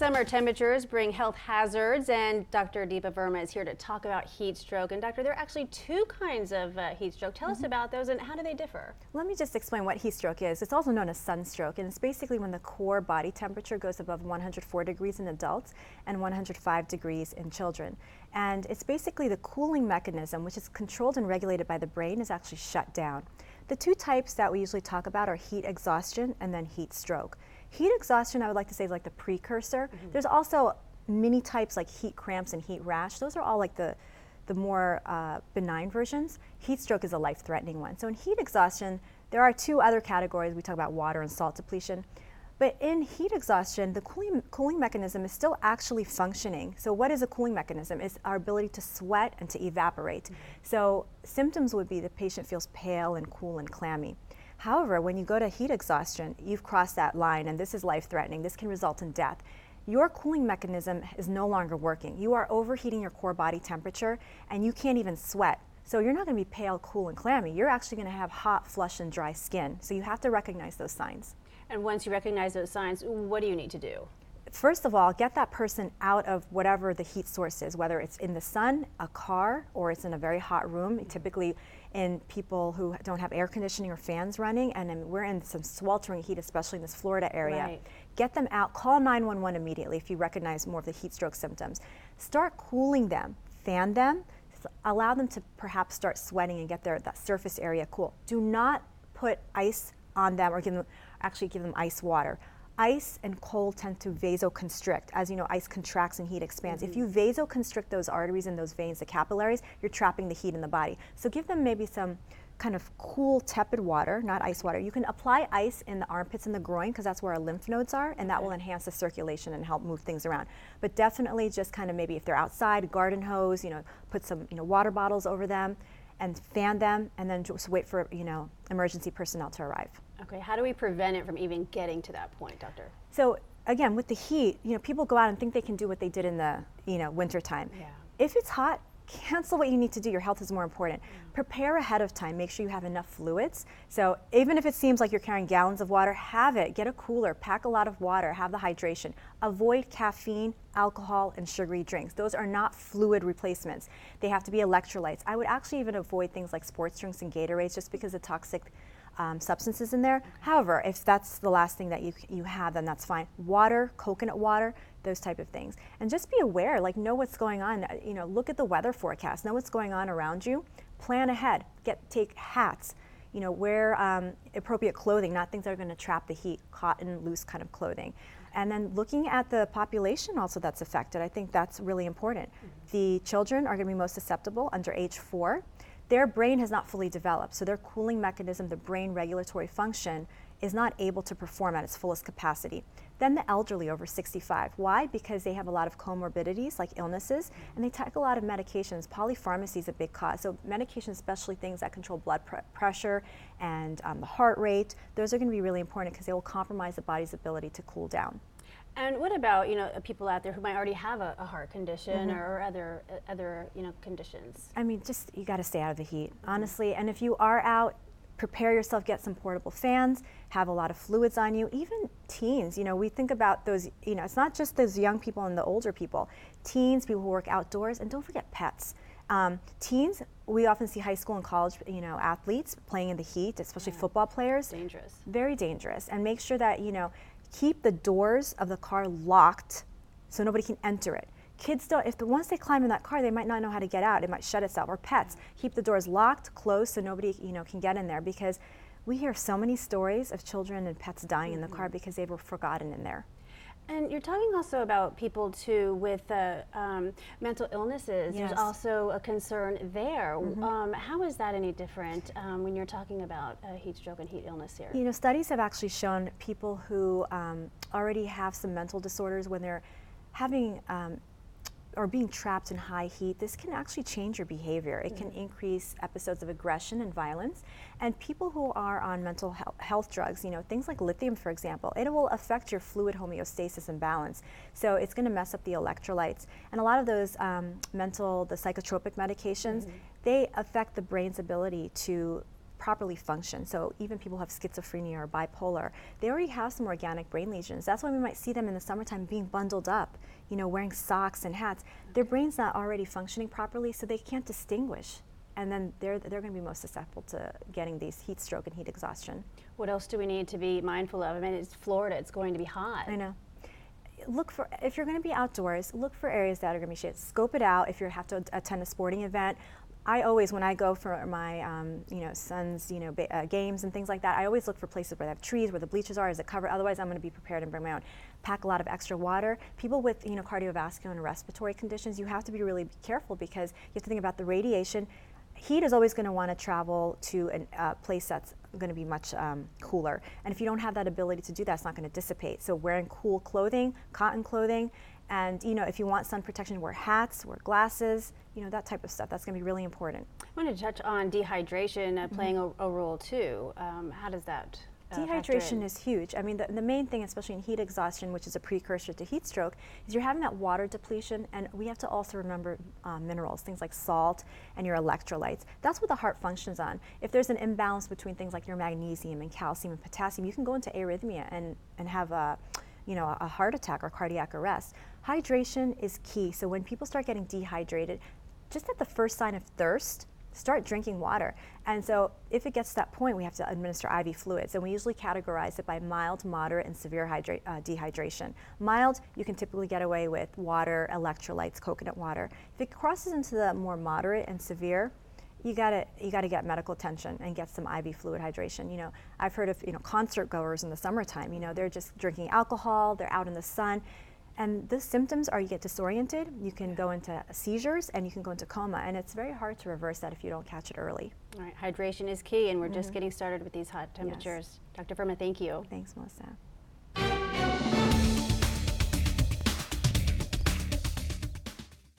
Summer temperatures bring health hazards, and Dr. Deepa Verma is here to talk about heat stroke. And doctor, there are actually two kinds of heat stroke. Tell us about those and how do they differ? Let me just explain what heat stroke is. It's also known as sunstroke, and it's basically when the core body temperature goes above 104 degrees in adults and 105 degrees in children. And it's basically the cooling mechanism, which is controlled and regulated by the brain, is actually shut down. The two types that we usually talk about are heat exhaustion and then heat stroke. Heat exhaustion, I would like to say, is like the precursor. There's also mini types like heat cramps and heat rash. Those are all like the more benign versions. Heat stroke is a life-threatening one. So in heat exhaustion, there are two other categories. We talk about water and salt depletion. But in heat exhaustion, the cooling mechanism is still actually functioning. So what is a cooling mechanism? It's our ability to sweat and to evaporate. So symptoms would be the patient feels pale and cool and clammy. However, when you go to heat exhaustion, you've crossed that line, and this is life-threatening. This can result in death. Your cooling mechanism is no longer working. You are overheating your core body temperature, and you can't even sweat. So you're not going to be pale, cool, and clammy. You're actually going to have hot, flush, and dry skin. So you have to recognize those signs. And once you recognize those signs, what do you need to do? First of all, get that person out of whatever the heat source is, whether it's in the sun, a car, or it's in a very hot room, typically in people who don't have air conditioning or fans running, and then we're in some sweltering heat, especially in this Florida area. Right. Get them out, call 911 immediately if you recognize more of the heat stroke symptoms. Start cooling them, fan them, allow them to perhaps start sweating and get that surface area cool. Do not put ice on them or give them ice water. Ice and cold tend to vasoconstrict. As you know, ice contracts and heat expands. If you vasoconstrict those arteries and those veins, the capillaries, you're trapping the heat in the body. So give them maybe some kind of cool, tepid water, not ice water. You can apply ice in the armpits and the groin because that's where our lymph nodes are, and that will enhance the circulation and help move things around. But definitely just kind of maybe if they're outside, garden hose, put some water bottles over them and fan them, and then just wait for emergency personnel to arrive. Okay, how do we prevent it from even getting to that point, doctor? So again, with the heat, people go out and think they can do what they did in the winter time. Yeah. If it's hot, cancel what you need to do. Your health is more important. Prepare ahead of time. Make sure you have enough fluids. So even if it seems like you're carrying gallons of water, have it. Get a cooler, pack a lot of water, have the hydration. Avoid caffeine, alcohol, and sugary drinks. Those are not fluid replacements. They have to be electrolytes. I would actually even avoid things like sports drinks and Gatorades just because of toxic substances in there. However, if that's the last thing that you have, then that's fine. Water, coconut water, those type of things. And just be aware, know what's going on. Look at the weather forecast, know what's going on around you. Plan ahead. Take hats. Wear appropriate clothing, not things that are going to trap the heat, cotton, loose kind of clothing. And then looking at the population also that's affected, I think that's really important. The children are going to be most susceptible under age 4. Their brain has not fully developed, so their cooling mechanism, the brain regulatory function, is not able to perform at its fullest capacity. Then the elderly over 65. Why? Because they have a lot of comorbidities like illnesses, and they take a lot of medications. Polypharmacy is a big cause. So medications, especially things that control blood pressure and the heart rate, those are going to be really important because they will compromise the body's ability to cool down. And what about people out there who might already have a heart condition or other conditions? I mean, just you got to stay out of the heat, honestly. And if you are out, prepare yourself. Get some portable fans. Have a lot of fluids on you. Even teens, we think about those. It's not just those young people and the older people. Teens, people who work outdoors, and don't forget pets. Teens, we often see high school and college, athletes playing in the heat, especially football players. Dangerous. Very dangerous. And make sure that keep the doors of the car locked so nobody can enter it. Kids don't, once they climb in that car, they might not know how to get out. It might shut itself. Or pets, keep the doors locked, closed, so nobody can get in there, because we hear so many stories of children and pets dying in the car because they were forgotten in there. And you're talking also about people too with mental illnesses. Yes. There's also a concern there. How is that any different when you're talking about heat stroke and heat illness here? Studies have actually shown people who already have some mental disorders, when they're having or being trapped in high heat, this can actually change your behavior. It can increase episodes of aggression and violence. And people who are on mental health drugs, things like lithium, for example, it will affect your fluid homeostasis and balance. So it's going to mess up the electrolytes. And a lot of those the psychotropic medications, they affect the brain's ability to properly function. So even people who have schizophrenia or bipolar, they already have some organic brain lesions. That's why we might see them in the summertime being bundled up, you know, wearing socks and hats. Their brain's not already functioning properly, so they can't distinguish. And then they're going to be most susceptible to getting these heat stroke and heat exhaustion. What else do we need to be mindful of? I mean, it's Florida, it's going to be hot. I know. Look for, if you're going to be outdoors, look for areas that are going to be shaded. Scope it out if you have to attend a sporting event. I always, when I go for my, you know, son's, you know, games and things like that, I always look for places where they have trees, where the bleachers are, is it covered? Otherwise, I'm going to be prepared and bring my own. Pack a lot of extra water. People with, you know, cardiovascular and respiratory conditions, you have to be really careful because you have to think about the radiation. Heat is always going to want to travel to a place that's going to be much cooler. And if you don't have that ability to do that, it's not going to dissipate. So wearing cool clothing, cotton clothing, and you know, if you want sun protection, wear hats, wear glasses, you know, that type of stuff. That's going to be really important. I wanted to touch on dehydration playing a role too. How does that Dehydration is huge. I mean, the main thing, especially in heat exhaustion, which is a precursor to heat stroke, is you're having that water depletion, and we have to also remember minerals, things like salt and your electrolytes. That's what the heart functions on. If there's an imbalance between things like your magnesium and calcium and potassium, you can go into arrhythmia and have a, you know, a heart attack or cardiac arrest. Hydration is key. So when people start getting dehydrated, just at the first sign of thirst, start drinking water. And so if it gets to that point, we have to administer IV fluids, and we usually categorize it by mild, moderate, and severe dehydration. Mild, you can typically get away with water, electrolytes, coconut water. If it crosses into the more moderate and severe, you gotta get medical attention and get some IV fluid hydration. You know, I've heard of, you know, concert goers in the summertime. You know, they're just drinking alcohol, they're out in the sun. And the symptoms are you get disoriented, you can go into seizures, and you can go into coma. And it's very hard to reverse that if you don't catch it early. All right, hydration is key, and we're just getting started with these hot temperatures. Yes. Dr. Verma, thank you. Thanks, Melissa.